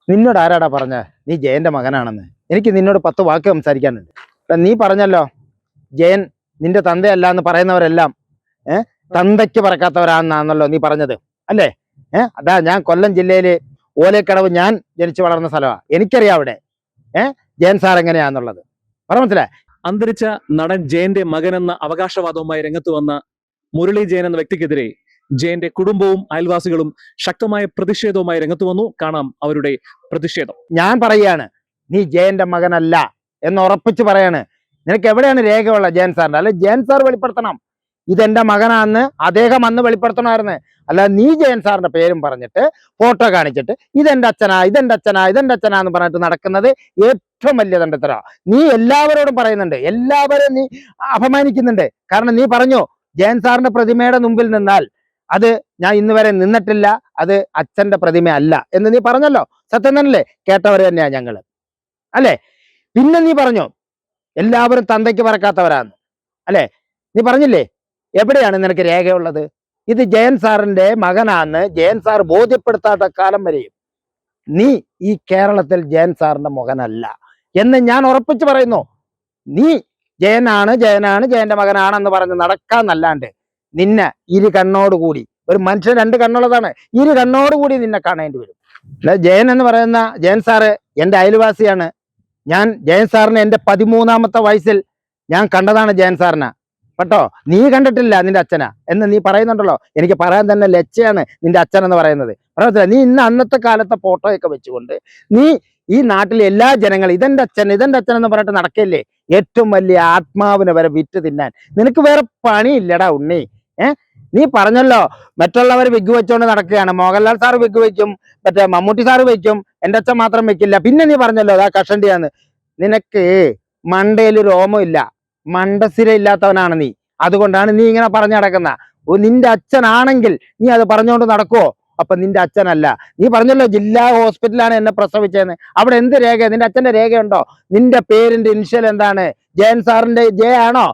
നിന്നോട് ആരാടാ പറഞ്ഞ നീ ജയന്റെ മകനാണെന്ന്? എനിക്ക് നിന്നോട് 10 വാക്ക് സംസാരിക്കാനുണ്ട്. നീ പറഞ്ഞല്ലോ ജയൻ നിന്റെ തന്തയല്ല എന്ന് പറയുന്നവരെല്ലാം തന്തയ്ക്ക് പറക്കാത്തവരാണെന്നാണല്ലോ നീ പറഞ്ഞത്, അല്ലേ? അതാ ഞാൻ കൊല്ലം ജില്ലയില് ഓലേക്കടവ് ഞാൻ ജനിച്ചു വളർന്ന സ്ഥലമാണ്. എനിക്കറിയാം അവിടെ ജയൻ സാർ എങ്ങനെയാന്നുള്ളത്. മനസ്സിലായി? അന്തരിച്ച നടൻ ജയന്റെ മകനെന്ന അവകാശവാദവുമായി രംഗത്ത് വന്ന മുരളി ജയൻ എന്ന വ്യക്തിക്കെതിരെ ജയന്റെ കുടുംബവും അയൽവാസികളും ശക്തമായ പ്രതിഷേധവുമായി രംഗത്ത് വന്നു. കാണാം അവരുടെ പ്രതിഷേധം. ഞാൻ പറയുകയാണ്, നീ ജയന്റെ മകനല്ല എന്ന് ഉറപ്പിച്ച് പറയാണ്. നിനക്ക് എവിടെയാണ് രേഖയുള്ള ജയൻ സാറിന്റെ? അല്ലെ ജയൻ സാർ വെളിപ്പെടുത്തണം ഇതെന്റെ മകനാന്ന്. അദ്ദേഹം അന്ന് വെളിപ്പെടുത്തണമായിരുന്നു. അല്ല നീ ജയൻ സാറിന്റെ പേരും പറഞ്ഞിട്ട് ഫോട്ടോ കാണിച്ചിട്ട് ഇതെന്റെ അച്ഛനാ ഇതെന്റെ അച്ഛനാ ഇതെന്റെ അച്ഛനാ എന്ന് പറഞ്ഞിട്ട് നടക്കുന്നത് ഏറ്റവും വലിയ തണ്ടത്തരാ. നീ എല്ലാവരോടും പറയുന്നുണ്ട്, എല്ലാവരും നീ അപമാനിക്കുന്നുണ്ട്. കാരണം നീ പറഞ്ഞു ജയൻ സാറിന്റെ പ്രതിമയുടെ മുമ്പിൽ നിന്നാൽ അത് ഞാൻ ഇന്ന് വരെ നിന്നിട്ടില്ല, അത് അച്ഛന്റെ പ്രതിമ അല്ല എന്ന് നീ പറഞ്ഞല്ലോ. സത്യം തന്നെയല്ലേ? കേട്ടവർ തന്നെയാ ഞങ്ങള്, അല്ലെ? പിന്നെ നീ പറഞ്ഞു എല്ലാവരും തന്തയ്ക്ക് പറക്കാത്തവരാന്ന്, അല്ലെ? നീ പറഞ്ഞില്ലേ? എവിടെയാണ് നിനക്ക് രേഖയുള്ളത്? ഇത് ജയൻ സാറിന്റെ മകനാന്ന് ജയൻ സാർ ബോധ്യപ്പെടുത്താത്ത കാലം വരെയും നീ ഈ കേരളത്തിൽ ജയൻ സാറിന്റെ മകനല്ല എന്ന് ഞാൻ ഉറപ്പിച്ചു പറയുന്നു. നീ ജയനാണ് ജയനാണ് ജയന്റെ മകനാണെന്ന് പറഞ്ഞ് നടക്കാന്നല്ലാണ്ട് നിന്നെ ഇരു കണ്ണോടുകൂടി, ഒരു മനുഷ്യൻ 2 കണ്ണുള്ളതാണ്, ഇരു കണ്ണോടുകൂടി നിന്നെ കാണേണ്ടി വരും. ജയൻ എന്ന് പറയുന്ന ജയൻ സാറ് എൻ്റെ അയൽവാസിയാണ്. ഞാൻ ജയൻ സാറിനെ എൻ്റെ 13ാമത്തെ വയസ്സിൽ ഞാൻ കണ്ടതാണ് ജയൻ സാറിനെ. കേട്ടോ, നീ കണ്ടിട്ടില്ല നിന്റെ അച്ഛനാ എന്ന് നീ പറയുന്നുണ്ടല്ലോ. എനിക്ക് പറയാൻ തന്നെ ലജ്ജയാണ് നിന്റെ അച്ഛൻ എന്ന് പറയുന്നത്. പറഞ്ഞില്ല, നീ ഇന്ന് അന്നത്തെ കാലത്തെ ഫോട്ടോയൊക്കെ വെച്ചുകൊണ്ട് നീ ഈ നാട്ടിലെ എല്ലാ ജനങ്ങളും ഇതെന്റെ അച്ഛൻ എന്ന് പറഞ്ഞിട്ട് നടക്കില്ലേ? ഏറ്റവും വലിയ ആത്മാവിനെ വരെ വിറ്റ് തിന്നാൻ നിനക്ക് വേറെ പണിയില്ലടാ ഉണ്ണി. നീ പറഞ്ഞല്ലോ മറ്റുള്ളവർ വിഗ് വെച്ചോണ്ട് നടക്കുകയാണ്. മോഹൻലാൽ സാറ് വിഗ് വെക്കും, മറ്റേ മമ്മൂട്ടി സാറ് വെക്കും, എൻ്റെ അച്ഛൻ മാത്രം വെക്കില്ല. പിന്നെ നീ പറഞ്ഞല്ലോ അതാ കഷണ്ടിയാന്ന്. നിനക്ക് മണ്ടയിൽ രോമമില്ല, മണ്ടസിര ഇല്ലാത്തവനാണ് നീ. അതുകൊണ്ടാണ് നീ ഇങ്ങനെ പറഞ്ഞു നടക്കുന്ന. നിന്റെ അച്ഛനാണെങ്കിൽ നീ അത് പറഞ്ഞുകൊണ്ട് നടക്കുവോ? അപ്പൊ നിന്റെ അച്ഛനല്ല. നീ പറഞ്ഞല്ലോ ജില്ലാ ഹോസ്പിറ്റലാണ് എന്നെ പ്രസവിച്ചതെന്ന്. അവിടെ എന്ത് രേഖ? നിന്റെ അച്ഛന്റെ രേഖയുണ്ടോ? നിന്റെ പേരിന്റെ ഇൻഷ്യൽ എന്താണ്? ജയൻ സാറിന്റെ ജെ ആണോ?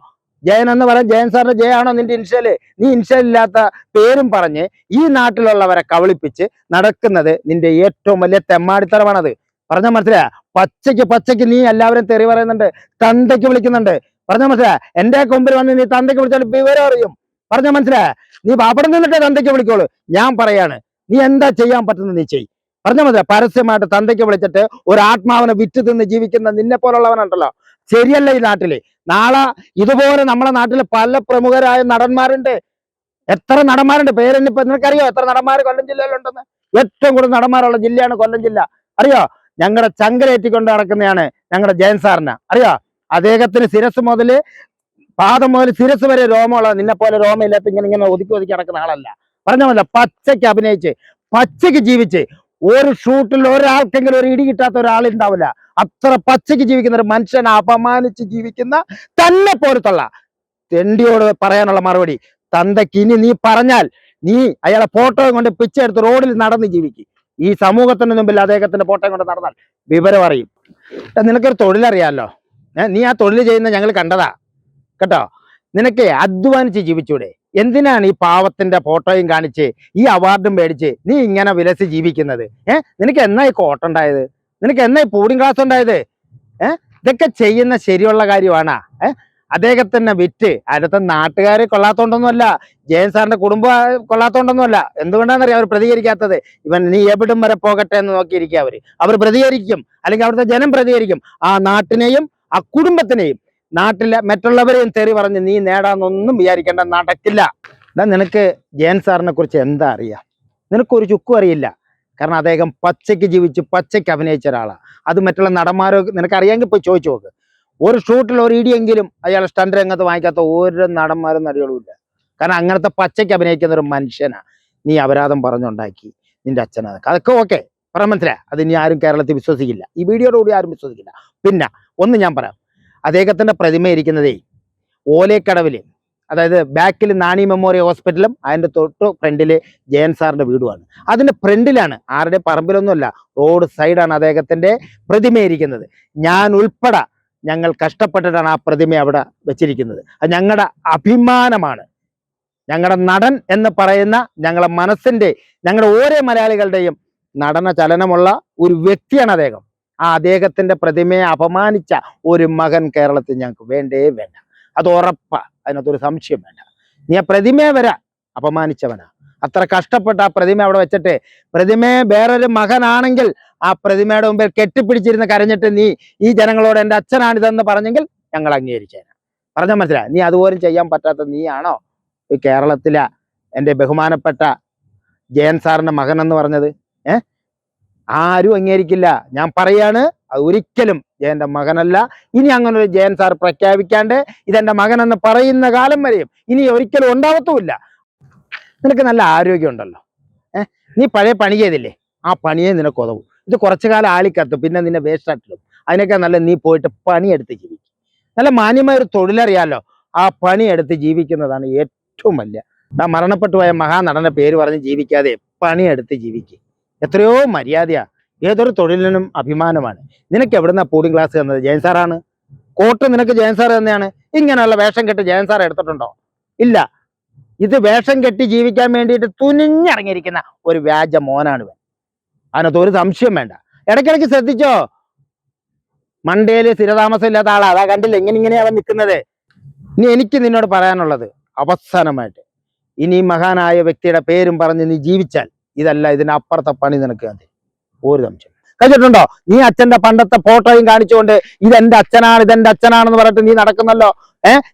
ജയൻ എന്ന് പറയാൻ ജയൻ സാറിന്റെ ജെ ആണോ നിന്റെ ഇൻഷ്യല്? നീ ഇൻഷ്യൽ ഇല്ലാത്ത പേരും പറഞ്ഞ് ഈ നാട്ടിലുള്ളവരെ കബളിപ്പിച്ച് നടക്കുന്നത് നിന്റെ ഏറ്റവും വലിയ തെമ്മാടിത്തരമാണത്. പറഞ്ഞാൽ മനസ്സിലായ? പച്ചയ്ക്ക് നീ എല്ലാവരും തെറി പറയുന്നുണ്ട്, തന്തയ്ക്ക് വിളിക്കുന്നുണ്ട്. പറഞ്ഞാൽ മനസ്സിലായ? എന്റെ കൊമ്പിൽ വന്ന് നീ തന്തയ്ക്ക് വിളിച്ചാൽ വിവരം അറിയും. പറഞ്ഞാൽ മനസ്സിലായ? നീ അവിടെ നിന്നിട്ടേ തന്തയ്ക്ക് വിളിക്കോളൂ. ഞാൻ പറയാണ്, നീ എന്താ ചെയ്യാൻ പറ്റുന്നത് നീ ചെയ്. പറഞ്ഞാൽ മനസ്സിലായ? പരസ്യമായിട്ട് തന്തയ്ക്ക് വിളിച്ചിട്ട് ഒരു ആത്മാവിനെ വിറ്റ് തിന്ന് ജീവിക്കുന്ന നിന്നെ പോലുള്ളവനുണ്ടല്ലോ, ശരിയല്ല ഈ നാട്ടില്. നാളെ ഇതുപോലെ നമ്മളെ നാട്ടില് പല പ്രമുഖരായ നടന്മാരുണ്ട്. എത്ര നടന്മാരുണ്ട്? പേരെന്നിപ്പോ നിനക്കറിയോ എത്ര നടന്മാർ കൊല്ലം ജില്ലയിലുണ്ടെന്ന്? ഏറ്റവും കൂടുതൽ നടന്മാരുള്ള ജില്ലയാണ് കൊല്ലം ജില്ല. അറിയോ? ഞങ്ങളുടെ ചങ്കരേറ്റിക്കൊണ്ട് നടക്കുന്നതാണ് ഞങ്ങളുടെ ജയൻ സാറിന്. അറിയോ? അദ്ദേഹത്തിന് ശിരസ് മുതൽ പാദം മുതൽ ശിരസ് വരെ രോമമുള്ള, നിന്നെ പോലെ രോമമില്ലാത്ത ഇങ്ങനെ ഒതുക്കി നടക്കുന്ന ആളല്ല. പറഞ്ഞ പച്ചയ്ക്ക് അഭിനയിച്ച് പച്ചയ്ക്ക് ജീവിച്ച് ഒരു ഷൂട്ടിൽ ഒരാൾക്കെങ്കിലും ഒരു ഇടി കിട്ടാത്ത ഒരാളുണ്ടാവില്ല. അത്ര പച്ചയ്ക്ക് ജീവിക്കുന്ന ഒരു മനുഷ്യനെ അപമാനിച്ച് ജീവിക്കുന്ന തന്നെ പോലത്തുള്ള തെണ്ടിയോട് പറയാനുള്ള മറുപടി, തന്തയ്ക്ക് ഇനി നീ പറഞ്ഞാൽ നീ അയാളെ ഫോട്ടോയും കൊണ്ട് പിച്ചെടുത്ത് റോഡിൽ നടന്ന് ജീവിക്കും. ഈ സമൂഹത്തിന് മുമ്പിൽ അദ്ദേഹത്തിന്റെ ഫോട്ടോയും കൊണ്ട് നടന്നാൽ വിവരം അറിയും. നിനക്കൊരു തൊഴിലറിയാമല്ലോ, നീ ആ തൊഴിൽ ചെയ്യുന്ന ഞങ്ങൾ കണ്ടതാ കേട്ടോ. നിനക്ക് അധ്വാനിച്ച് ജീവിച്ചൂടെ? എന്തിനാണ് ഈ പാവത്തിന്റെ ഫോട്ടോയും കാണിച്ച് ഈ അവാർഡും മേടിച്ച് നീ ഇങ്ങനെ വിലസി ജീവിക്കുന്നത്? നിനക്ക് എന്നാ ഈ കോട്ടുണ്ടായത്? നിനക്ക് എന്നാ ഈ പൂഡിംഗ് ക്ലാസ് ഉണ്ടായത്? ഇതൊക്കെ ചെയ്യുന്ന ശരിയുള്ള കാര്യമാണാ? അദ്ദേഹത്തിനെ വിറ്റ് അടുത്ത നാട്ടുകാരെ കൊള്ളാത്തോണ്ടൊന്നുമല്ല, ജയൻ സാറിന്റെ കുടുംബം കൊള്ളാത്തോണ്ടൊന്നുമല്ല. എന്തുകൊണ്ടാണെന്നറിയാം അവർ പ്രതികരിക്കാത്തത്? ഇവൻ നീ എവിടം വരെ പോകട്ടെ എന്ന് നോക്കിയിരിക്കുക. അവർ പ്രതികരിക്കും, അല്ലെങ്കിൽ അവിടുത്തെ ജനം പ്രതികരിക്കും. ആ നാട്ടിനെയും ആ കുടുംബത്തിനെയും നാട്ടിലെ മറ്റുള്ളവരെയും തെറി പറഞ്ഞ് നീ നേടാന്നൊന്നും വിചാരിക്കേണ്ട, നടക്കില്ല. നിനക്ക് ജയൻ സാറിനെ കുറിച്ച് എന്താ അറിയാം? നിനക്കൊരു ചുക്കും അറിയില്ല. കാരണം അദ്ദേഹം പച്ചയ്ക്ക് ജീവിച്ച് പച്ചയ്ക്ക് അഭിനയിച്ച ഒരാളാണ്. അത് മറ്റുള്ള നടന്മാരോ നിനക്കറിയാമെങ്കിൽ പോയി ചോദിച്ചു നോക്ക്. ഒരു ഷൂട്ടിൽ ഒരു ഇടിയെങ്കിലും അയാൾ സ്റ്റണ്ട് രംഗത്ത് വാങ്ങിക്കാത്ത ഒരു നടന്മാരും നടികളും ഇല്ല. കാരണം അങ്ങനത്തെ പച്ചയ്ക്ക് അഭിനയിക്കുന്ന ഒരു മനുഷ്യനാ നീ അപരാധം പറഞ്ഞുണ്ടാക്കി നിന്റെ അച്ഛനാ. അതൊക്കെ ഓക്കെ, പറയാൻ മനസ്സിലായി? അത് ഇനി ആരും കേരളത്തിൽ വിശ്വസിക്കില്ല, ഈ വീഡിയോയോടുകൂടി ആരും വിശ്വസിക്കില്ല. പിന്നെ ഒന്ന് ഞാൻ പറയാം, അദ്ദേഹത്തിന്റെ പ്രതിമ ഇരിക്കുന്നതേ ഓലേക്കടവില്, അതായത് ബാക്കിൽ നാണി മെമ്മോറിയൽ ഹോസ്പിറ്റലും അതിന്റെ തൊട്ട് ഫ്രണ്ടില് ജയൻ സാറിന്റെ വീടുമാണ്. അതിന്റെ ഫ്രണ്ടിലാണ്, ആരുടെ പറമ്പിലൊന്നുമല്ല, റോഡ് സൈഡാണ് അദ്ദേഹത്തിന്റെ പ്രതിമ ഇരിക്കുന്നത്. ഞാൻ ഉൾപ്പെടെ ഞങ്ങൾ കഷ്ടപ്പെട്ടിട്ടാണ് ആ പ്രതിമ അവിടെ വെച്ചിരിക്കുന്നത്. അത് ഞങ്ങളുടെ അഭിമാനമാണ്. ഞങ്ങളുടെ നടൻ എന്ന് പറയുന്ന ഞങ്ങളുടെ മനസ്സിന്റെ, ഞങ്ങളുടെ ഓരോ മലയാളികളുടെയും നടന ചലനമുള്ള ഒരു വ്യക്തിയാണ് അദ്ദേഹം. ആ അദ്ദേഹത്തിന്റെ പ്രതിമയെ അപമാനിച്ച ഒരു മകൻ കേരളത്തിൽ ഞങ്ങൾക്ക് വേണ്ടേ വേണ്ട. അത് ഉറപ്പാ, അതിനകത്തൊരു സംശയം വേണ്ട. നീ ആ പ്രതിമയെ വരെ അപമാനിച്ചവനാ. അത്ര കഷ്ടപ്പെട്ട് ആ പ്രതിമ അവിടെ വെച്ചിട്ട് പ്രതിമയെ വേറൊരു മകനാണെങ്കിൽ ആ പ്രതിമയുടെ മുമ്പിൽ കെട്ടിപ്പിടിച്ചിരുന്ന് കരഞ്ഞിട്ട് നീ ഈ ജനങ്ങളോട് എൻ്റെ അച്ഛനാണിതെന്ന് പറഞ്ഞെങ്കിൽ ഞങ്ങൾ അംഗീകരിച്ചേനെ. പറഞ്ഞാൽ മനസ്സിലായി. നീ അതുപോലും ചെയ്യാൻ പറ്റാത്ത നീയാണോ ഈ കേരളത്തിലെ എൻ്റെ ബഹുമാനപ്പെട്ട ജയൻ സാറിന്റെ മകൻ എന്ന് പറഞ്ഞത്? ആരും അംഗീകരിക്കില്ല. ഞാൻ പറയാണ്, അത് ഒരിക്കലും ജയന്റെ മകനല്ല. ഇനി അങ്ങനെ ഒരു ജയൻ സാർ പ്രഖ്യാപിക്കാണ്ട് ഇതെന്റെ മകനെന്ന് പറയുന്ന കാലം വരെയും ഇനി ഒരിക്കലും ഉണ്ടാവത്തുമില്ല. നിനക്ക് നല്ല ആരോഗ്യം ഉണ്ടല്ലോ, നീ പഴയ പണി ചെയ്തില്ലേ, ആ പണിയെ നിനക്ക് ഉതവും. ഇത് കുറച്ചു കാലം ആളിക്കത്തും, പിന്നെ നിന്നെ വേസ്റ്റാക്കിടും. അതിനൊക്കെ നല്ല നീ പോയിട്ട് പണിയെടുത്ത് ജീവിക്കും. നല്ല മാന്യമായ ഒരു തൊഴിലറിയാലോ, ആ പണിയെടുത്ത് ജീവിക്കുന്നതാണ് ഏറ്റവും വലിയ. മരണപ്പെട്ടു പോയ മഹാനടന്റെ പേര് പറഞ്ഞ് ജീവിക്കാതെ പണിയെടുത്ത് ജീവിക്കുക എത്രയോ മര്യാദയാ. ഏതൊരു തൊഴിലിനും അഭിമാനമാണ്. നിനക്ക് എവിടുന്ന പോളിംഗ് ക്ലാസ് തന്നത്? ജയൻ സാറാണ്. കോട്ട് നിനക്ക് ജയൻ സാർ തന്നെയാണ്. ഇങ്ങനെയുള്ള വേഷം കെട്ട് ജയൻ സാർ എടുത്തിട്ടുണ്ടോ? ഇല്ല. ഇത് വേഷം കെട്ടി ജീവിക്കാൻ വേണ്ടിയിട്ട് തുനിഞ്ഞിറങ്ങിയിരിക്കുന്ന ഒരു വ്യാജ മോനാണ് ഇവൻ. അതിനകത്ത് ഒരു സംശയം വേണ്ട. ഇടയ്ക്കിടയ്ക്ക് ശ്രദ്ധിച്ചോ, മണ്ടേല് സ്ഥിരതാമസം ഇല്ലാത്ത ആളാ. അതാ കണ്ടില്ല ഇങ്ങനെയാ അവൻ നിൽക്കുന്നത്. ഇനി എനിക്ക് നിന്നോട് പറയാനുള്ളത് അവസാനമായിട്ട്, ഇനി മഹാനായ വ്യക്തിയുടെ പേരും പറഞ്ഞ് നീ ജീവിച്ചാൽ ഇതല്ല, ഇതിനപ്പുറത്തെ പണി നിനക്ക് അത് ഒരു സംശയം കഴിച്ചിട്ടുണ്ടോ? നീ അച്ഛന്റെ പണ്ടത്തെ ഫോട്ടോയും കാണിച്ചുകൊണ്ട് ഇതെന്റെ അച്ഛനാണ് ഇതെന്റെ അച്ഛനാണെന്ന് പറഞ്ഞിട്ട് നീ നടക്കുന്നല്ലോ.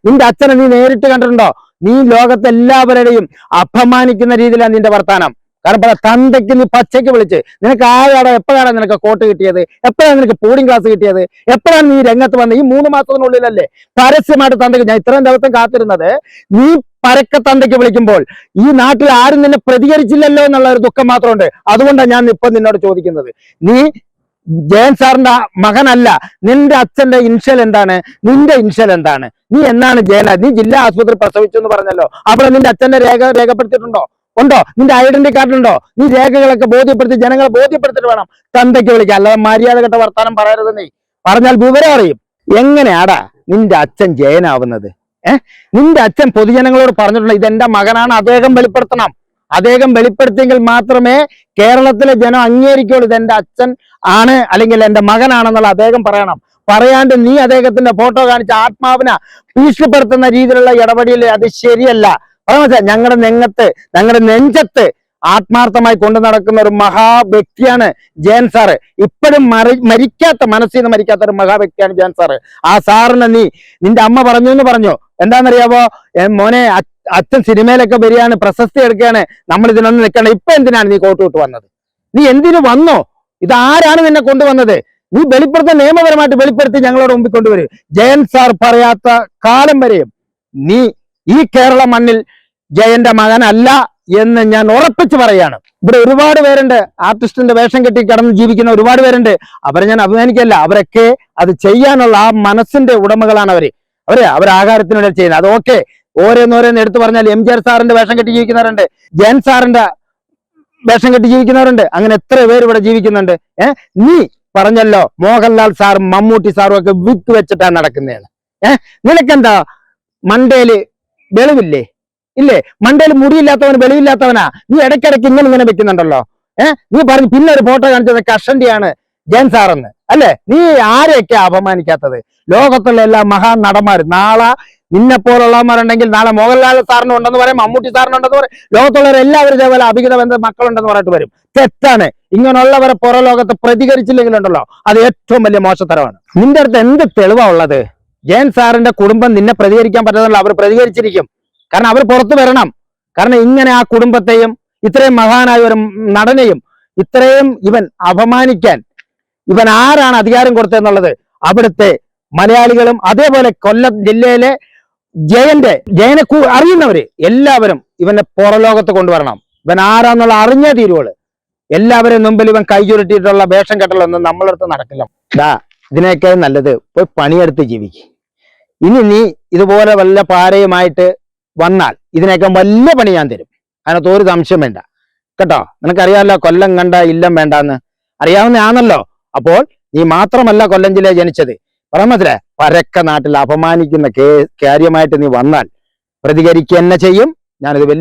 നിന്റെ അച്ഛനെ നീ നേരിട്ട് കണ്ടിട്ടുണ്ടോ? നീ ലോകത്തെ എല്ലാവരുടെയും അപമാനിക്കുന്ന രീതിയിലാണ് നിന്റെ വർത്താനം. കാരണം പല തന്തയ്ക്ക് നീ പച്ചയ്ക്ക് വിളിച്ച് നിനക്ക് ആരാടോ, എപ്പോഴാണ് നിനക്ക് കോട്ട് കിട്ടിയത്, എപ്പോഴാണ് നിനക്ക് പോളിംഗ് ക്ലാസ് കിട്ടിയത്, എപ്പോഴാണ് നീ രംഗത്ത് വന്നത്? ഈ 3 മാസത്തിനുള്ളിലല്ലേ പരസ്യമായിട്ട് തന്തയ്ക്ക്. ഞാൻ ഇത്രയും ദിവസം കാത്തിരുന്നത് നീ പരക്കെ തന്തയ്ക്ക് വിളിക്കുമ്പോൾ ഈ നാട്ടിൽ ആരും നിന്നെ പ്രതികരിച്ചില്ലല്ലോ എന്നുള്ള ഒരു ദുഃഖം മാത്രമുണ്ട്. അതുകൊണ്ടാണ് ഞാൻ ഇപ്പൊ നിന്നോട് ചോദിക്കുന്നത്. നീ ജയൻ സാറിന്റെ മകനല്ല. നിന്റെ അച്ഛന്റെ ഇൻഷ്യൽ എന്താണ്? നിന്റെ ഇൻഷ്യൽ എന്താണ്? നീ എന്നാണ് ജയൻ? നീ ജില്ലാ ആശുപത്രി പ്രസവിച്ചു എന്ന് പറഞ്ഞല്ലോ. അവിടെ നിന്റെ അച്ഛന്റെ രേഖപ്പെടുത്തിയിട്ടുണ്ടോ? ഉണ്ടോ? നിന്റെ ഐഡന്റി കാർഡുണ്ടോ? നീ രേഖകളൊക്കെ ബോധ്യപ്പെടുത്തി ജനങ്ങളെ ബോധ്യപ്പെടുത്തിട്ട് വേണം തന്തയ്ക്ക് വിളിക്കാൻ. അല്ലാതെ മര്യാദ കെട്ട വർത്താനം പറയരുത്. നീ പറഞ്ഞാൽ വിവരം അറിയും. എങ്ങനെയാടാ നിന്റെ അച്ഛൻ ജയനാവുന്നത്? നിന്റെ അച്ഛൻ പൊതുജനങ്ങളോട് പറഞ്ഞിട്ടുണ്ട് ഇതെന്റെ മകനാണ്, അദ്ദേഹം വെളിപ്പെടുത്തണം. അദ്ദേഹം വെളിപ്പെടുത്തിയെങ്കിൽ മാത്രമേ കേരളത്തിലെ ജനം അംഗീകരിക്കുള്ളൂ ഇതെന്റെ അച്ഛൻ ആണ് അല്ലെങ്കിൽ എന്റെ മകനാണെന്നുള്ള അദ്ദേഹം പറയണം. പറയാണ്ട് നീ അദ്ദേഹത്തിന്റെ ഫോട്ടോ കാണിച്ച് ആത്മാവിനെ ഭീഷണിപ്പെടുത്തുന്ന രീതിയിലുള്ള ഇടപെടൽ അത് ശരിയല്ല. ഞങ്ങളുടെ നെഞ്ചത്ത് ആത്മാർത്ഥമായി കൊണ്ടു നടക്കുന്ന ഒരു മഹാ വ്യക്തിയാണ് ജയൻ സാറ്. ഇപ്പോഴും മരിക്കാത്ത, മനസ്സിൽ നിന്ന് മരിക്കാത്ത ഒരു മഹാ വ്യക്തിയാണ് ജയൻ സാറ്. ആ സാറിനെ നിന്റെ അമ്മ പറഞ്ഞു എന്ന് പറഞ്ഞു. എന്താണെന്നറിയാവോ മോനെ, അച്ഛൻ സിനിമയിലൊക്കെ വരികയാണ്, പ്രശസ്തി എടുക്കുകയാണ്, നമ്മൾ ഇതിനൊന്നും നിൽക്കണം. ഇപ്പൊ എന്തിനാണ് നീ കോട്ട് വിട്ട് വന്നത്? നീ എന്തിനു വന്നോ? ഇതാരാണ് നിന്നെ കൊണ്ടുവന്നത്? നീ വെളിപ്പെടുത്താൻ നിയമപരമായിട്ട് വെളിപ്പെടുത്തി ഞങ്ങളോട് മുമ്പിൽ കൊണ്ടുവരും. ജയൻ സാർ പറയാത്ത കാലം വരെയും നീ ഈ കേരള മണ്ണിൽ ജയന്റെ മകനല്ല എന്ന് ഞാൻ ഉറപ്പിച്ച് പറയാണ്. ഇവിടെ ഒരുപാട് പേരുണ്ട്, ആർട്ടിസ്റ്റിന്റെ വേഷം കെട്ടി കടന്ന് ജീവിക്കുന്ന ഒരുപാട് പേരുണ്ട്. അവരെ ഞാൻ അഭിമാനിക്കല്ല. അവരൊക്കെ അത് ചെയ്യാനുള്ള ആ മനസ്സിന്റെ ഉടമകളാണ് അവർ ആഹാരത്തിനുള്ളിൽ ചെയ്യുന്നത്. അത് ഓക്കെ, ഓരോന്നോരോന്ന് എടുത്തു പറഞ്ഞാൽ എംജിആർ സാറിന്റെ വേഷം കെട്ടി ജീവിക്കുന്നവരുണ്ട്, ജയൻ സാറിന്റെ വേഷം കെട്ടി ജീവിക്കുന്നവരുണ്ട്. അങ്ങനെ എത്ര പേര് ഇവിടെ ജീവിക്കുന്നുണ്ട്. നീ പറഞ്ഞല്ലോ മോഹൻലാൽ സാറും മമ്മൂട്ടി സാറും ഒക്കെ വിത്ത് വെച്ചിട്ടാണ് നടക്കുന്നതാണ്. നിനക്കെന്താ മണ്ടേല് വെളിവില്ലേ? ഇല്ലേ? മണ്ടേല് മുടിയില്ലാത്തവന് വെളിവില്ലാത്തവനാ. നീ ഇടയ്ക്കിടയ്ക്ക് ഇങ്ങനെ വെക്കുന്നുണ്ടല്ലോ. നീ പറഞ്ഞു പിന്നെ ഒരു ഫോട്ടോ കാണിച്ചത് കഷണ്ടിയാണ് ജയൻ സാറെന്ന് അല്ലേ? നീ ആരെയൊക്കെ അപമാനിക്കാത്തത്? ലോകത്തുള്ള എല്ലാ മഹാ നടന്മാർ നാളെ നിന്നെ പോലുള്ളവന്മാരുണ്ടെങ്കിൽ നാളെ മോഹൻലാൽ സാറിനുണ്ടെന്ന് പറയും, മമ്മൂട്ടി സാറിനുണ്ടെന്ന് പറയും, ലോകത്തുള്ളവർ എല്ലാവരും ഇതേപോലെ അഭിഹിത ബന്ധ മക്കളുണ്ടെന്ന് പറഞ്ഞിട്ട് വരും. തെറ്റാണ്. ഇങ്ങനെയുള്ളവരെ പുറം ലോകത്ത് പ്രതികരിച്ചില്ലെങ്കിലുണ്ടല്ലോ അത് ഏറ്റവും വലിയ മോശത്തരമാണ്. നിന്റെ അടുത്ത് എന്ത് തെളിവാ ഉള്ളത്? ജയൻ സാറിന്റെ കുടുംബം നിന്നെ പ്രതികരിക്കാൻ പറ്റുന്നില്ല. അവർ പ്രതികരിച്ചിരിക്കും. കാരണം അവർ പുറത്തു വരണം. കാരണം ഇങ്ങനെ ആ കുടുംബത്തെയും ഇത്രയും മഹാനായ ഒരു നടനെയും ഇത്രയും ഇവൻ അപമാനിക്കാൻ ഇവൻ ആരാണ് അധികാരം കൊടുത്തതെന്നുള്ളത് അവിടുത്തെ മലയാളികളും അതേപോലെ കൊല്ലം ജില്ലയിലെ ജയനെ അറിയുന്നവര് എല്ലാവരും ഇവനെ പുറലോകത്ത് കൊണ്ടുവരണം. ഇവൻ ആരാന്നുള്ള അറിഞ്ഞേ തീരുവോള്. എല്ലാവരും മുമ്പിൽ ഇവൻ കൈ ചുരുട്ടിയിട്ടുള്ള വേഷം കെട്ടലൊന്നും നമ്മളടുത്ത് നടക്കില്ല. ഇതിനൊക്കെ നല്ലത് പോയി പണിയെടുത്ത് ജീവിക്കും. ഇനി നീ ഇതുപോലെ വല്ല പാരയുമായിട്ട് വന്നാൽ ഇതിനൊക്കെ വലിയ പണി ഞാൻ തരും. അതിനകത്ത് ഒരു സംശയം വേണ്ട കേട്ടോ. നിനക്കറിയാമല്ലോ കൊല്ലം കണ്ട ഇല്ലം വേണ്ടാന്ന് അറിയാവുന്നതാണല്ലോ. അപ്പോൾ നീ മാത്രമല്ല കൊല്ലം ജില്ലയിൽ ജനിച്ചത്. പറഞ്ഞില്ലേ, പരക്ക നാട്ടിൽ അപമാനിക്കുന്ന കാര്യമായിട്ട് നീ വന്നാൽ പ്രതികരിക്കുക തന്നെ ചെയ്യും. ഞാനിത്